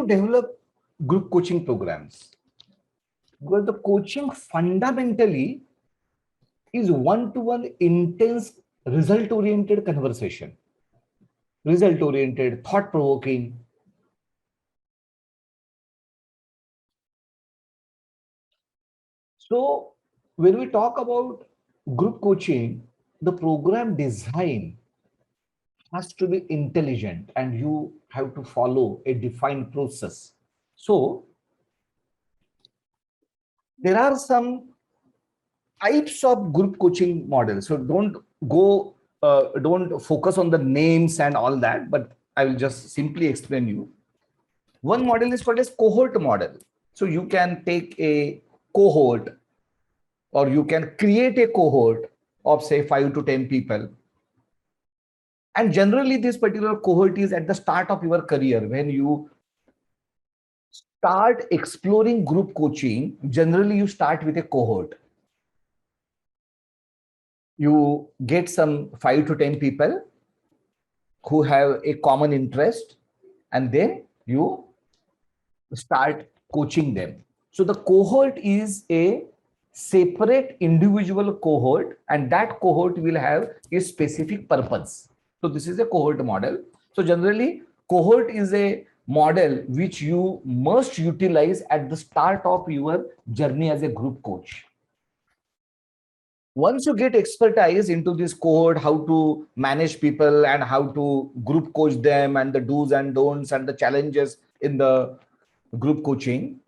you develop group coaching programs? Because the coaching fundamentally is one-to-one intense result-oriented conversation, result-oriented, thought-provoking. So when we talk about group coaching, the program design has to be intelligent and you have to follow a defined process. So there are some types of group coaching models. So don't focus on the names and all that, but I will just simply explain you. One model is called as cohort model. So you can take a cohort or you can create a cohort of say 5 to 10 people. And generally this particular cohort is at the start of your career. When you start exploring group coaching, generally you start with a cohort. You get some 5 to 10 people who have a common interest, and then you start coaching them. So the cohort is a separate individual cohort, and that cohort will have a specific purpose. So this is a cohort model. So generally, cohort is a model which you must utilize at the start of your journey as a group coach. Once you get expertise into this cohort, how to manage people and how to group coach them and the do's and don'ts and the challenges in the group coaching,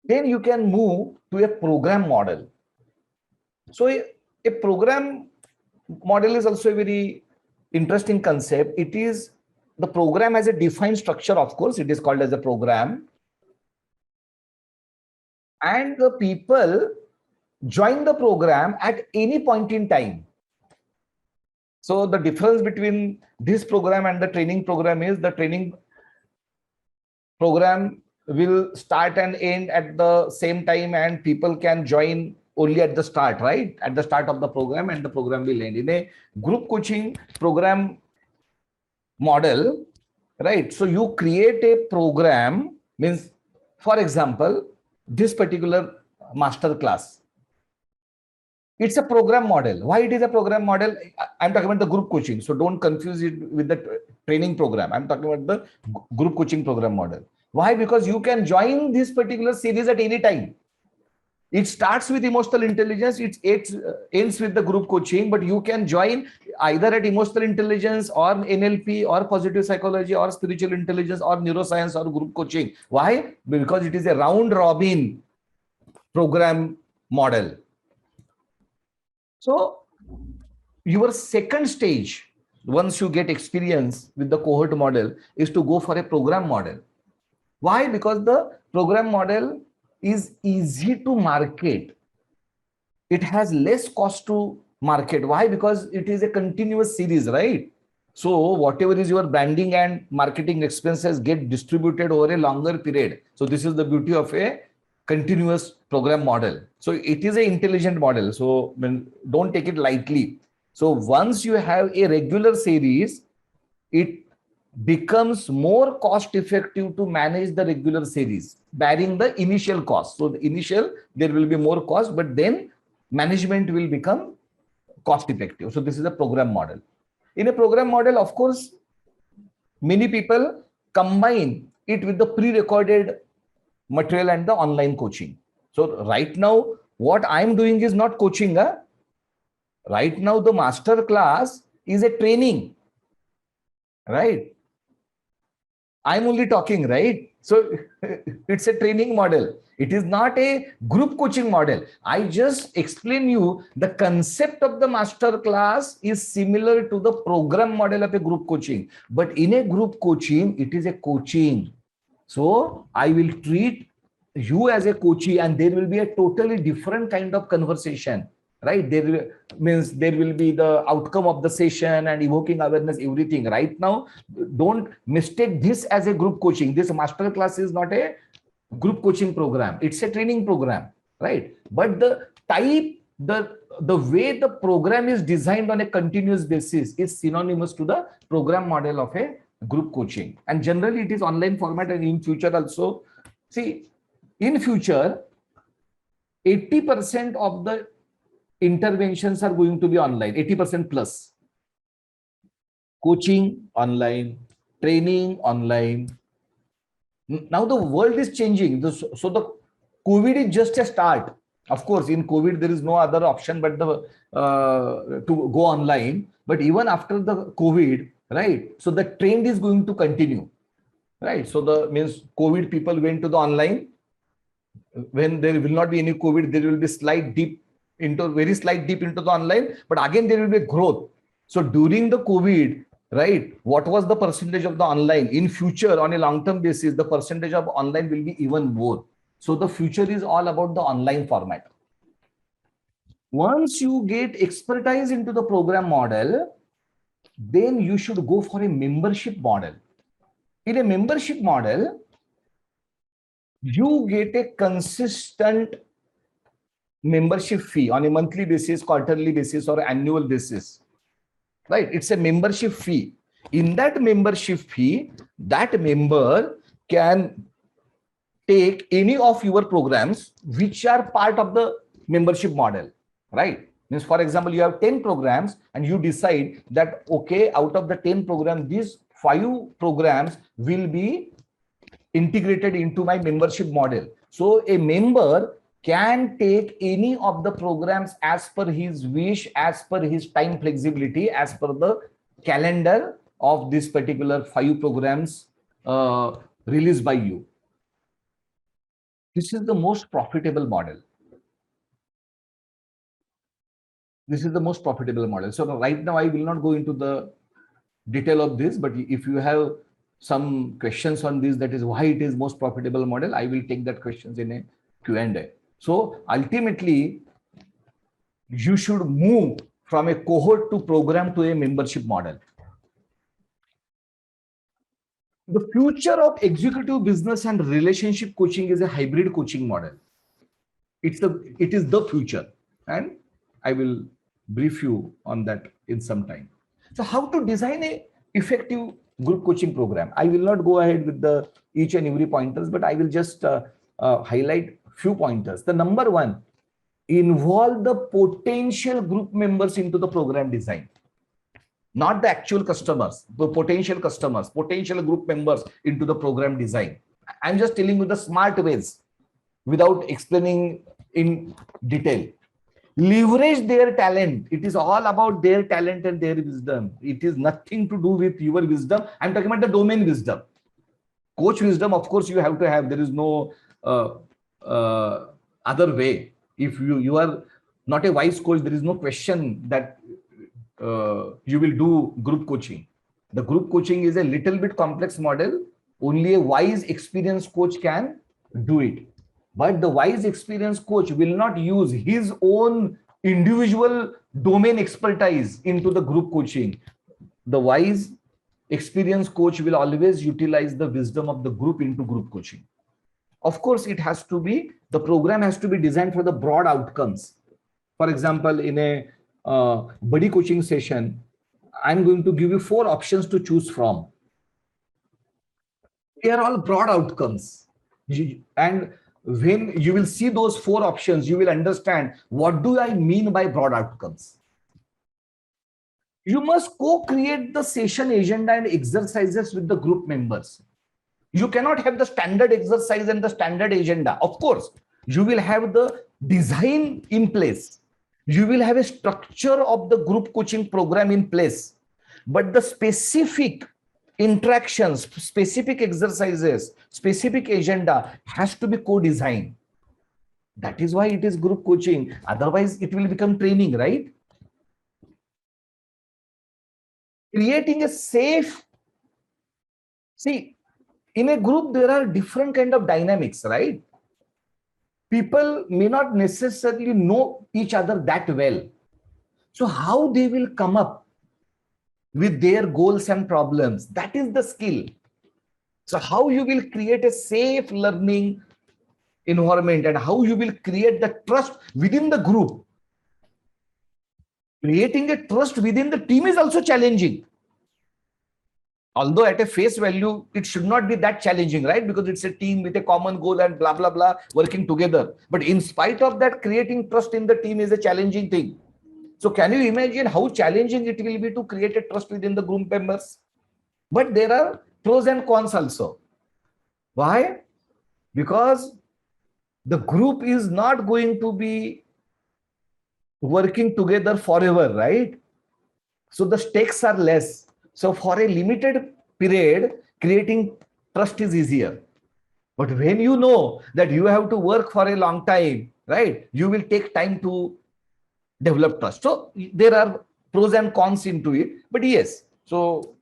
then you can move to a program model. So a program model is also a very interesting concept. It is the program has a defined structure, of course, it is called as a program. And the people join the program at any point in time. So the difference between this program and the training program is the training program will start and end at the same time and people can join only at the start, right? At the start of the program, and the program will end. In a group coaching program model, right? So you create a program, means, for example, this particular master class. It's a program model. Why it is a program model? I'm talking about the group coaching. So don't confuse it with the training program. I'm talking about the group coaching program model. Why? Because you can join this particular series at any time. It starts with emotional intelligence. It ends with the group coaching, but you can join either at emotional intelligence or NLP or positive psychology or spiritual intelligence or neuroscience or group coaching. Why? Because it is a round robin program model. So your second stage, once you get experience with the cohort model, is to go for a program model. Why? Because the program model is easy to market. It has less cost to market. Why? Because it is a continuous series, right? So whatever is your branding and marketing expenses get distributed over a longer period. So this is the beauty of a continuous program model. So it is an intelligent model. So don't take it lightly. So once you have a regular series, it becomes more cost effective to manage the regular series, barring the initial cost. So the initial, there will be more cost, but then management will become cost effective. So this is a program model. In a program model, of course, many people combine it with the pre-recorded material and the online coaching. So right now, what I'm doing is not coaching. Right now, the master class is a training, right? I'm only talking, right? So it's a training model. It is not a group coaching model. I just explain you the concept of the master class is similar to the program model of a group coaching. But in a group coaching, it is a coaching. So I will treat you as a coachee and there will be a totally different kind of conversation, right? There will be the outcome of the session and evoking awareness, everything. Right now, don't mistake this as a group coaching. This master class is not a group coaching program. It's a training program, right? But the type, the way the program is designed on a continuous basis is synonymous to the program model of a group coaching, and generally it is online format, and in future also. See, in future, 80% of the interventions are going to be online, 80% plus. Coaching online, training online. Now the world is changing. So the COVID is just a start. Of course, in COVID, there is no other option but to go online. But even after the COVID, right? So the trend is going to continue, right? So the means COVID people went to the online. When there will not be any COVID, there will be very slight dip into the online, but again there will be growth. So during the COVID, right, what was the percentage of the online? In future, on a long-term basis, the percentage of online will be even more. So the future is all about the online format. Once you get expertise into the program model, then you should go for a membership model. In a membership model, you get a consistent membership fee on a monthly basis, quarterly basis, or annual basis, right? It's a membership fee. In that membership fee, that member can take any of your programs which are part of the membership model, right? Means, for example, you have 10 programs and you decide that, okay, out of the 10 programs, these 5 programs will be integrated into my membership model. So a member can take any of the programs as per his wish, as per his time flexibility, as per the calendar of this particular 5 programs released by you. This is the most profitable model. This is the most profitable model. So right now I will not go into the detail of this, but if you have some questions on this, that is why it is most profitable model, I will take that questions in a Q&A. So ultimately, you should move from a cohort to program to a membership model. The future of executive business and relationship coaching is a hybrid coaching model. It is the future, and I will brief you on that in some time. So how to design a effective group coaching program? I will not go ahead with the each and every pointers, but I will just highlight few pointers. The number one, involve the potential group members into the program design. Not the actual customers, the potential customers, potential group members into the program design. I'm just telling you the smart ways without explaining in detail. Leverage their talent. It is all about their talent and their wisdom. It is nothing to do with your wisdom. I'm talking about the domain wisdom. Coach wisdom, of course, you have to have. There is no other way. If you are not a wise coach, there is no question that you will do group coaching. The group coaching is a little bit complex model. Only a wise, experienced coach can do it. But the wise, experienced coach will not use his own individual domain expertise into the group coaching. The wise, experienced coach will always utilize the wisdom of the group into group coaching. Of course, the program has to be designed for the broad outcomes. For example, in a buddy coaching session, I'm going to give you 4 options to choose from. They are all broad outcomes. And when you will see those 4 options, you will understand what do I mean by broad outcomes. You must co-create the session agenda and exercises with the group members. You cannot have the standard exercise and the standard agenda. Of course, you will have the design in place. You will have a structure of the group coaching program in place. But the specific interactions, specific exercises, specific agenda has to be co-designed. That is why it is group coaching. Otherwise, it will become training, right? Creating a safe, see, in a group, there are different kind of dynamics, right? People may not necessarily know each other that well. So how they will come up with their goals and problems, that is the skill. So how you will create a safe learning environment and how you will create the trust within the group. Creating a trust within the team is also challenging. Although at a face value, it should not be that challenging, right? Because it's a team with a common goal and blah, blah, blah, working together. But in spite of that, creating trust in the team is a challenging thing. So can you imagine how challenging it will be to create a trust within the group members? But there are pros and cons also. Why? Because the group is not going to be working together forever, right? So the stakes are less. So for a limited period, creating trust is easier. But when you know that you have to work for a long time, right, you will take time to develop trust. So there are pros and cons into it. But yes, so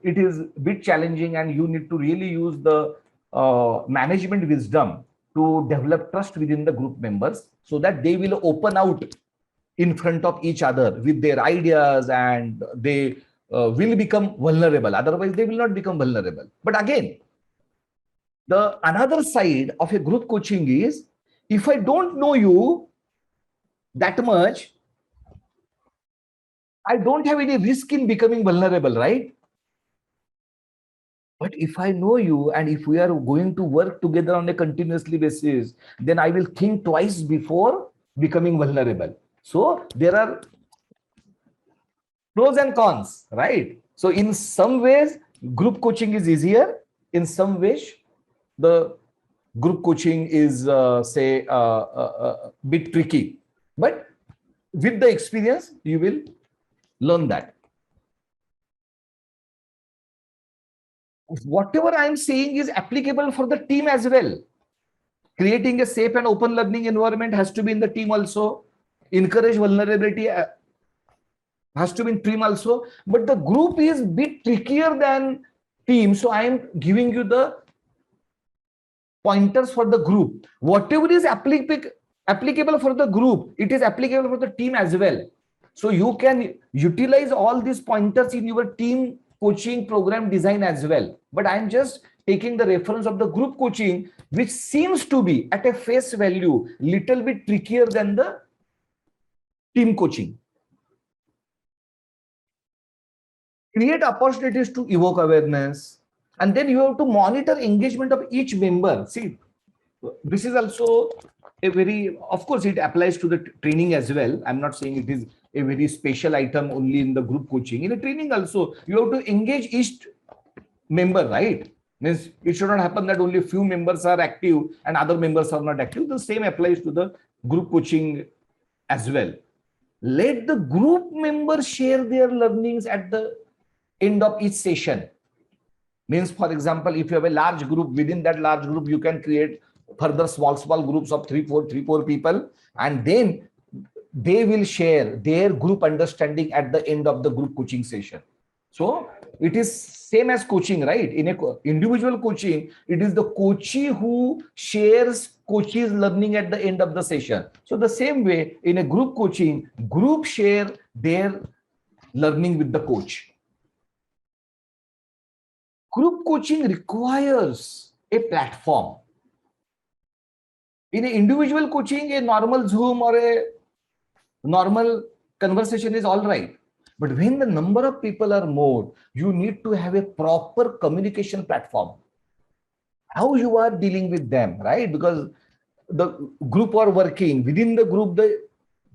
it is a bit challenging, and you need to really use the management wisdom to develop trust within the group members so that they will open out in front of each other with their ideas, and they will become vulnerable. Otherwise, they will not become vulnerable. But again, the another side of a group coaching is, if I don't know you that much, I don't have any risk in becoming vulnerable, right? But if I know you and if we are going to work together on a continuously basis, then I will think twice before becoming vulnerable. So there are pros and cons, right? So in some ways, group coaching is easier. In some ways, the group coaching is, say, bit tricky. But with the experience, you will learn that. Whatever I'm saying is applicable for the team as well. Creating a safe and open learning environment has to be in the team also. Encourage vulnerability has to be in team also. But the group is bit trickier than team. So I am giving you the pointers for the group. Whatever is applicable for the group, it is applicable for the team as well. So you can utilize all these pointers in your team coaching program design as well. But I'm just taking the reference of the group coaching, which seems to be at a face value little bit trickier than the team coaching. Create opportunities to evoke awareness, and then you have to monitor engagement of each member. See, this is also a very, of course, it applies to the training as well. I'm not saying it is a very special item only in the group coaching. In the training also, you have to engage each member, right? Means it should not happen that only a few members are active and other members are not active. The same applies to the group coaching as well. Let the group members share their learnings at the end of each session. Means, for example, if you have a large group, within that large group, you can create further small groups of three, four people, and then they will share their group understanding at the end of the group coaching session. So it is same as coaching, right? In a individual coaching, it is the coachee who shares coachee's learning at the end of the session. So the same way in a group coaching, group share their learning with the coach. Group coaching requires a platform. In an individual coaching, a normal Zoom or a normal conversation is all right. But when the number of people are more, you need to have a proper communication platform. How you are dealing with them, right? Because the group are working. Within the group, the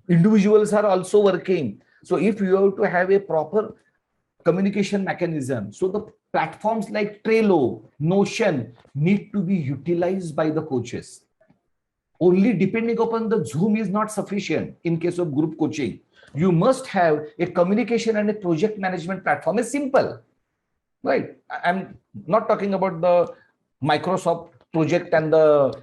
individuals are also working. So if you have to have a proper communication mechanism, so the platforms like Trello, Notion need to be utilized by the coaches. Only depending upon the Zoom is not sufficient in case of group coaching. You must have a communication and a project management platform. It's simple, right? I'm not talking about the Microsoft project and the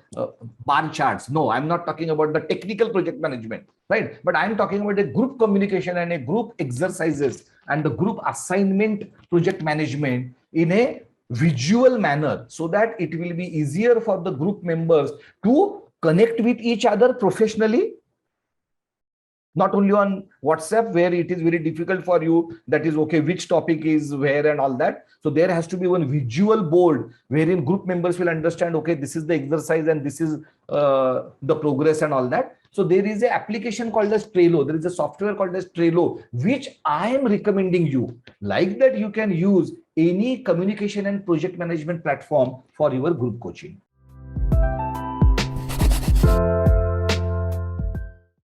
bar charts. No, I'm not talking about the technical project management, right? But I'm talking about a group communication and a group exercises and the group assignment project management in a visual manner, so that it will be easier for the group members to connect with each other professionally, not only on WhatsApp, where it is very difficult for you, that is okay, which topic is where and all that. So there has to be one visual board wherein group members will understand, okay, this is the exercise and this is the progress and all that. So there is an application called as Trello. There is a software called as Trello, which I am recommending you. Like that, you can use any communication and project management platform for your group coaching.